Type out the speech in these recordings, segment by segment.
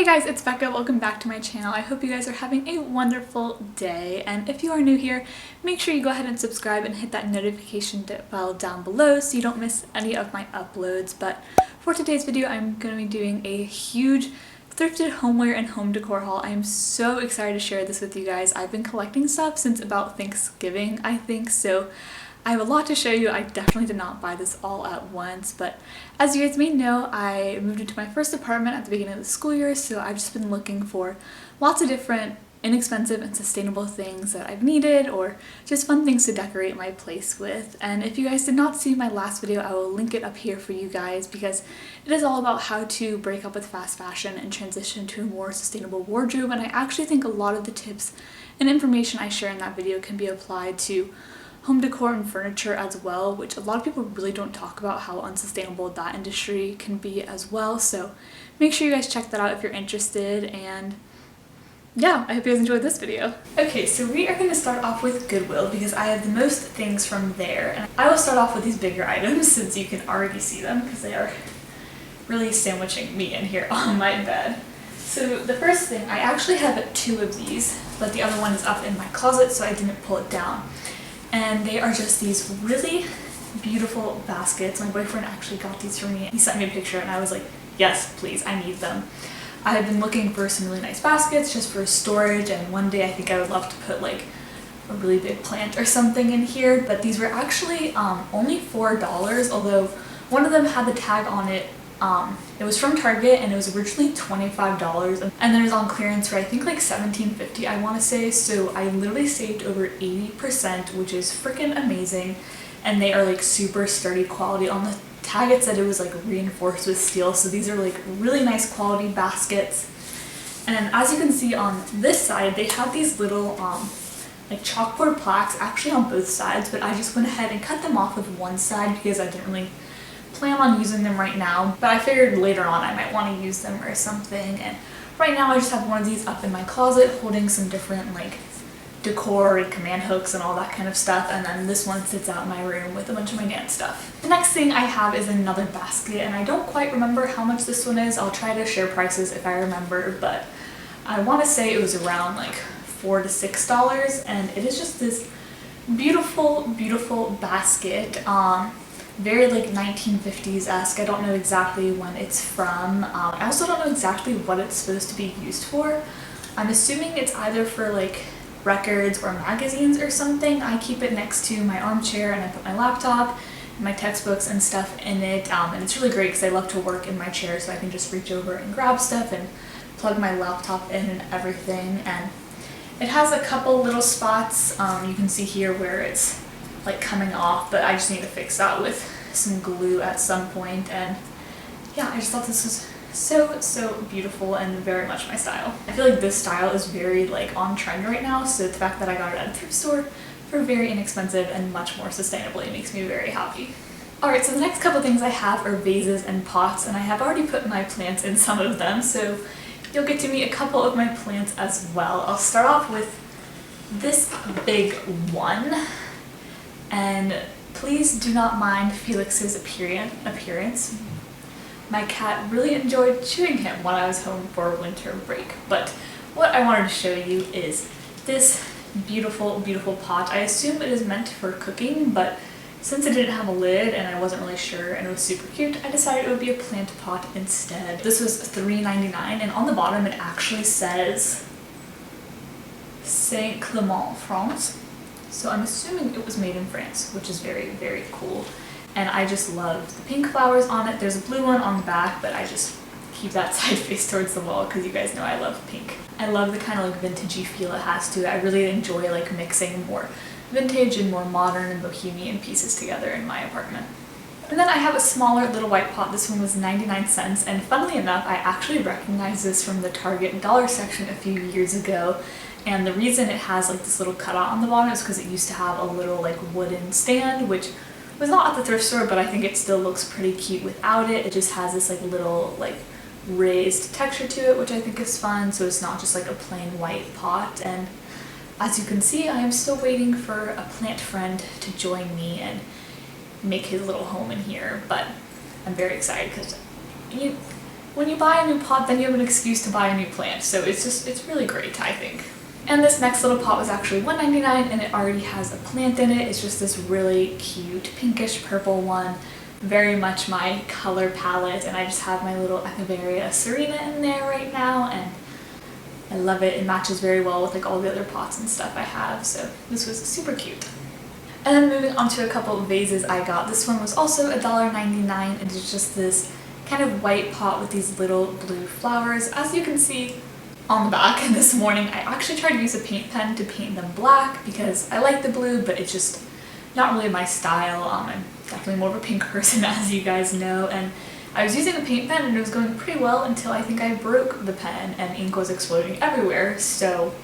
Hey guys, it's Becca. Welcome back to my channel. I hope you guys are having a wonderful day, and if you are new here, make sure you go ahead and subscribe and hit that notification bell down below so you don't miss any of my uploads. But for today's video, I'm going to be doing a huge thrifted homeware and home decor haul. I am so excited to share this with you guys. I've been collecting stuff since about Thanksgiving, I think, so I have a lot to show you. I definitely did not buy this all at once, but as you guys may know, I moved into my first apartment at the beginning of the school year, so I've just been looking for lots of different inexpensive and sustainable things that I've needed, or just fun things to decorate my place with. And if you guys did not see my last video, I will link it up here for you guys, because it is all about how to break up with fast fashion and transition to a more sustainable wardrobe. And I actually think a lot of the tips and information I share in that video can be applied to home decor and furniture as well, which a lot of people really don't talk about how unsustainable that industry can be as well. So make sure you guys check that out if you're interested, and yeah, I hope you guys enjoyed this video. Okay, so we are going to start off with Goodwill because I have the most things from there, and I will start off with these bigger items since you can already see them because they are really sandwiching me in here on my bed. So the first thing, I actually have two of these, but the other one is up in my closet, so I didn't pull it down. And they are just these really beautiful baskets. My boyfriend actually got these for me. He sent me a picture and I was like, yes, please, I need them. I have been looking for some really nice baskets just for storage, and one day I think I would love to put like a really big plant or something in here, but these were actually only $4, although one of them had the tag on it. It was from Target and it was originally $25, and then it was on clearance for I think like $17.50 I want to say, so I literally saved over 80%, which is freaking amazing. And they are like super sturdy quality. On the tag it said it was like reinforced with steel, so these are like really nice quality baskets. And as you can see on this side, they have these little like chalkboard plaques actually on both sides, but I just went ahead and cut them off with one side because I didn't really plan on using them right now, but I figured later on I might want to use them or something. And right now I just have one of these up in my closet holding some different like decor and command hooks and all that kind of stuff, and then this one sits out in my room with a bunch of my dance stuff. The next thing I have is another basket, and I don't quite remember how much this one is. I'll try to share prices if I remember, but I want to say it was around like $4 to $6, and it is just this beautiful basket. Very like 1950s-esque. I don't know exactly when it's from. I also don't know exactly what it's supposed to be used for. I'm assuming it's either for like records or magazines or something. I keep it next to my armchair and I put my laptop and my textbooks and stuff in it, and it's really great because I love to work in my chair, so I can just reach over and grab stuff and plug my laptop in and everything. And it has a couple little spots, you can see here where it's like coming off, but I just need to fix that with some glue at some point. And yeah, I just thought this was so beautiful and very much my style. I feel like this style is very like on trend right now, so the fact that I got it at a thrift store for very inexpensive and much more sustainably makes me very happy. Alright, so the next couple things I have are vases and pots, and I have already put my plants in some of them, so you'll get to meet a couple of my plants as well. I'll start off with this big one. And please do not mind Felix's appearance. My cat really enjoyed chewing him when I was home for winter break. But what I wanted to show you is this beautiful pot. I assume it is meant for cooking, but since it didn't have a lid and I wasn't really sure and it was super cute, I decided it would be a plant pot instead. This was $3.99, and on the bottom it actually says Saint Clement, France. So I'm assuming it was made in France, which is very cool. And I just love the pink flowers on it. There's a blue one on the back, but I just keep that side face towards the wall because you guys know I love pink. I love the kind of like vintagey feel it has to it. I really enjoy like mixing more vintage and more modern and bohemian pieces together in my apartment. And then I have a smaller little white pot. This one was 99 cents, and funnily enough, I actually recognized this from the Target dollar section a few years ago. And the reason it has like this little cutout on the bottom is because it used to have a little like wooden stand, which was not at the thrift store, but I think it still looks pretty cute without it. It just has this like little like raised texture to it, which I think is fun, so it's not just like a plain white pot. And as you can see, I am still waiting for a plant friend to join me and make his little home in here, but I'm very excited because when you buy a new pot, then you have an excuse to buy a new plant. So it's really great, I think. And this next little pot was actually $1.99 and it already has a plant in it. It's just this really cute pinkish purple one. Very much my color palette, and I just have my little Echeveria Serena in there right now, and I love it. It matches very well with like all the other pots and stuff I have, so this was super cute. And then moving on to a couple of vases I got. This one was also $1.99 and it's just this kind of white pot with these little blue flowers. As you can see on the back, and this morning I actually tried to use a paint pen to paint them black because I like the blue, but it's just not really my style. I'm definitely more of a pink person, as you guys know, and I was using a paint pen and it was going pretty well until I think I broke the pen and ink was exploding everywhere. So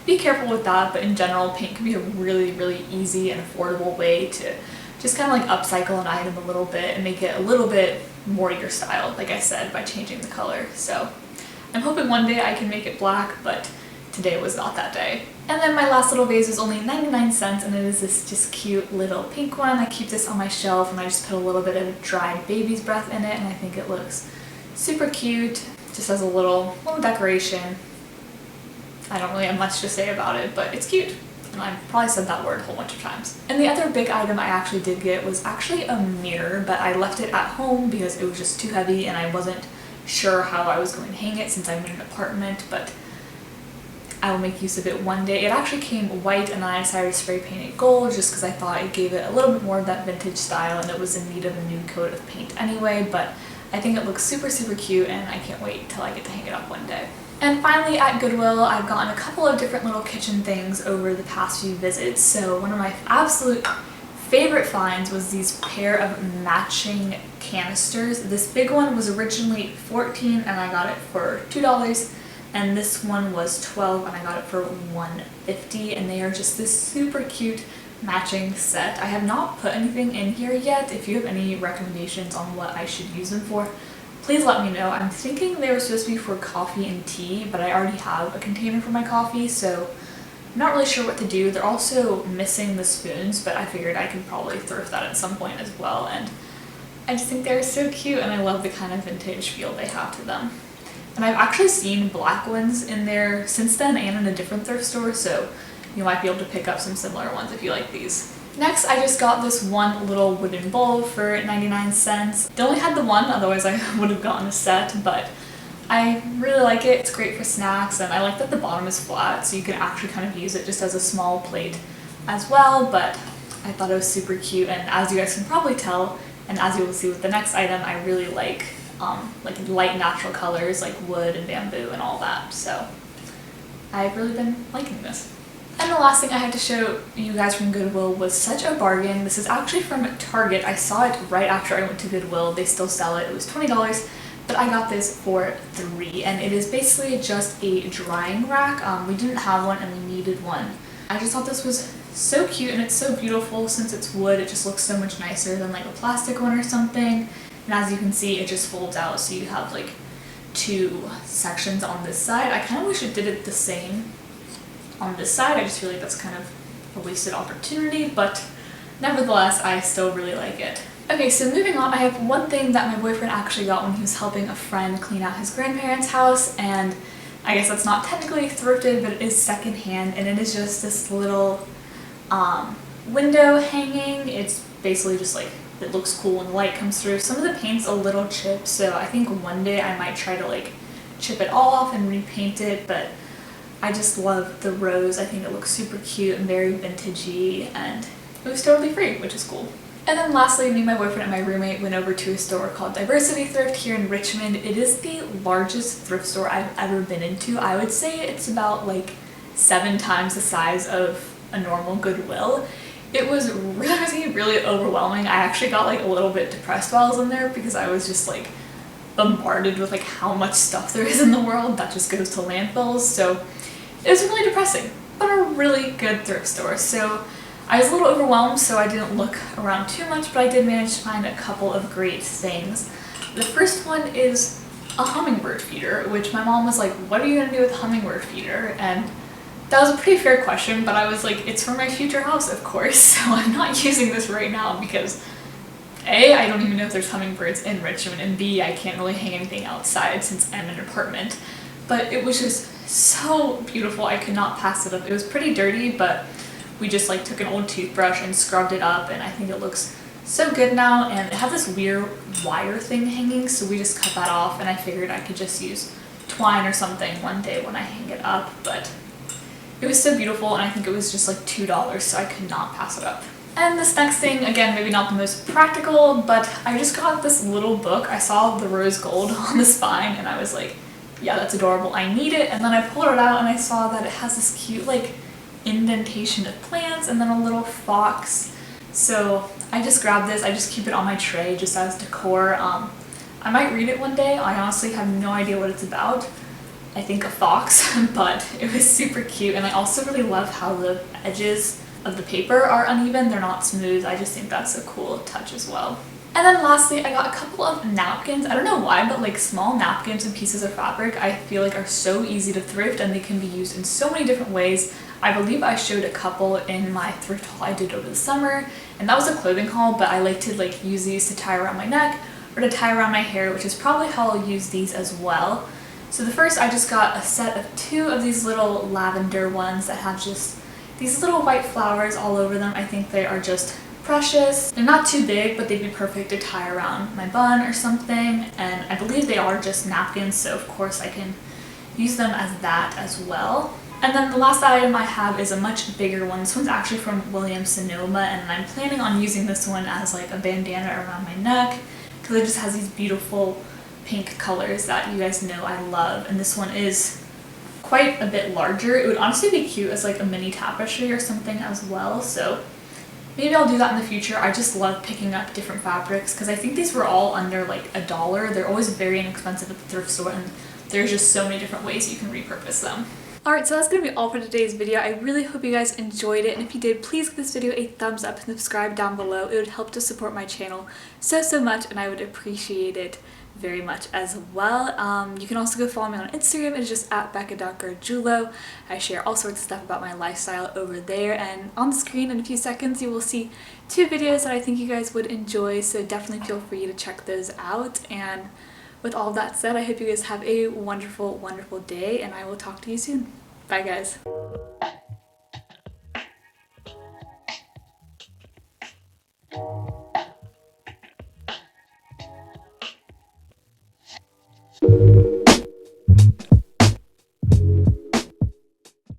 be careful with that, but in general paint can be a really easy and affordable way to just kind of like upcycle an item a little bit and make it a little bit more your style, like I said, by changing the color. So I'm hoping one day I can make it black, but today was not that day. And then my last little vase was only 99 cents and it is this just cute little pink one. I keep this on my shelf and I just put a little bit of dried baby's breath in it and I think it looks super cute. Just as a little decoration. I don't really have much to say about it, but it's cute. And I've probably said that word a whole bunch of times. And the other big item I actually did get was actually a mirror, but I left it at home because it was just too heavy and I wasn't sure how I was going to hang it since I'm in an apartment, but I will make use of it one day. It actually came white and I decided to spray paint it gold just because I thought it gave it a little bit more of that vintage style and it was in need of a new coat of paint anyway, but I think it looks super cute and I can't wait till I get to hang it up one day. And finally at Goodwill, I've gotten a couple of different little kitchen things over the past few visits. So one of my absolute favorite finds was these pair of matching canisters. This big one was originally $14 and I got it for $2. And this one was $12 and I got it for $1.50, and they are just this super cute matching set. I have not put anything in here yet. If you have any recommendations on what I should use them for, please let me know. I'm thinking they were supposed to be for coffee and tea, but I already have a container for my coffee, so I'm not really sure what to do. They're also missing the spoons, but I figured I could probably thrift that at some point as well, and I just think they're so cute and I love the kind of vintage feel they have to them. And I've actually seen black ones in there since then and in a different thrift store, so you might be able to pick up some similar ones if you like these. Next, I just got this one little wooden bowl for 99 cents. They only had the one, otherwise I would have gotten a set, but I really like it. It's great for snacks, and I like that the bottom is flat, so you can actually kind of use it just as a small plate as well, but I thought it was super cute, and as you guys can probably tell, and as you will see with the next item, I really like light natural colors like wood and bamboo and all that, so I've really been liking this. And the last thing I had to show you guys from Goodwill was such a bargain. This is actually from Target. I saw it right after I went to Goodwill. They still sell it. It was $20, but I got this for $3, and it is basically just a drying rack. We didn't have one and we needed one. I just thought this was so cute and it's so beautiful. Since it's wood, it just looks so much nicer than like a plastic one or something. And as you can see, it just folds out, so you have like two sections on this side. I kind of wish it did it the same on this side. I just feel like that's kind of a wasted opportunity, but nevertheless, I still really like it. Okay, so moving on, I have one thing that my boyfriend actually got when he was helping a friend clean out his grandparents' house, and I guess that's not technically thrifted, but it is secondhand, and it is just this little window hanging. It's basically just like, it looks cool when the light comes through. Some of the paint's a little chipped, so I think one day I might try to like chip it all off and repaint it, but I just love the rose. I think it looks super cute and very vintagey, and it was totally free, which is cool. And then lastly, me, my boyfriend, and my roommate went over to a store called Diversity Thrift here in Richmond. It is the largest thrift store I've ever been into. I would say it's about like 7 times the size of a normal Goodwill. It was really overwhelming. I actually got like a little bit depressed while I was in there because I was just like bombarded with like how much stuff there is in the world that just goes to landfills. So it was really depressing, but a really good thrift store. So I was a little overwhelmed, so I didn't look around too much, but I did manage to find a couple of great things. The first one is a hummingbird feeder, which my mom was like, what are you gonna do with a hummingbird feeder? And that was a pretty fair question, but I was like, it's for my future house, of course, so I'm not using this right now because A, I don't even know if there's hummingbirds in Richmond, and B, I can't really hang anything outside since I'm in an apartment. But it was just so beautiful, I could not pass it up. It was pretty dirty, but we just like took an old toothbrush and scrubbed it up, and I think it looks so good now. And it had this weird wire thing hanging, so we just cut that off, and I figured I could just use twine or something one day when I hang it up. But it was so beautiful, and I think it was just like $2, so I could not pass it up. And this next thing, again, maybe not the most practical, but I just got this little book. I saw the rose gold on the spine, and I was like, yeah, that's adorable, I need it. And then I pulled it out and I saw that it has this cute like indentation of plants and then a little fox. So I just grabbed this. I just keep it on my tray just as decor. I might read it one day. I honestly have no idea what it's about. I think a fox, but it was super cute. And I also really love how the edges of the paper are uneven. They're not smooth. I just think that's a cool touch as well. And then lastly, I got a couple of napkins. I don't know why, but like small napkins and pieces of fabric I feel like are so easy to thrift, and they can be used in so many different ways. I believe I showed a couple in my thrift haul I did over the summer, and that was a clothing haul, but I like to like use these to tie around my neck or to tie around my hair, which is probably how I'll use these as well. So the first, I just got a set of 2 of these little lavender ones that have just these little white flowers all over them. I think they are just precious. They're not too big, but they'd be perfect to tie around my bun or something, and I believe they are just napkins, so of course I can use them as that as well. And then the last item I have is a much bigger one. This one's actually from Williams-Sonoma, and I'm planning on using this one as like a bandana around my neck because it just has these beautiful pink colors that you guys know I love. And this one is quite a bit larger. It would honestly be cute as like a mini tapestry or something as well, so maybe I'll do that in the future. I just love picking up different fabrics because I think these were all under like $1. They're always very inexpensive at the thrift store, and there's just so many different ways you can repurpose them. Alright, so that's going to be all for today's video. I really hope you guys enjoyed it, and if you did, please give this video a thumbs up and subscribe down below. It would help to support my channel so much, and I would appreciate it very much as well. You can also go follow me on Instagram. It's just at becca.gargiulo. I share all sorts of stuff about my lifestyle over there, and on the screen in a few seconds you will see 2 videos that I think you guys would enjoy, so definitely feel free to check those out. And with all that said, I hope you guys have a wonderful day, and I will talk to you soon. Bye guys.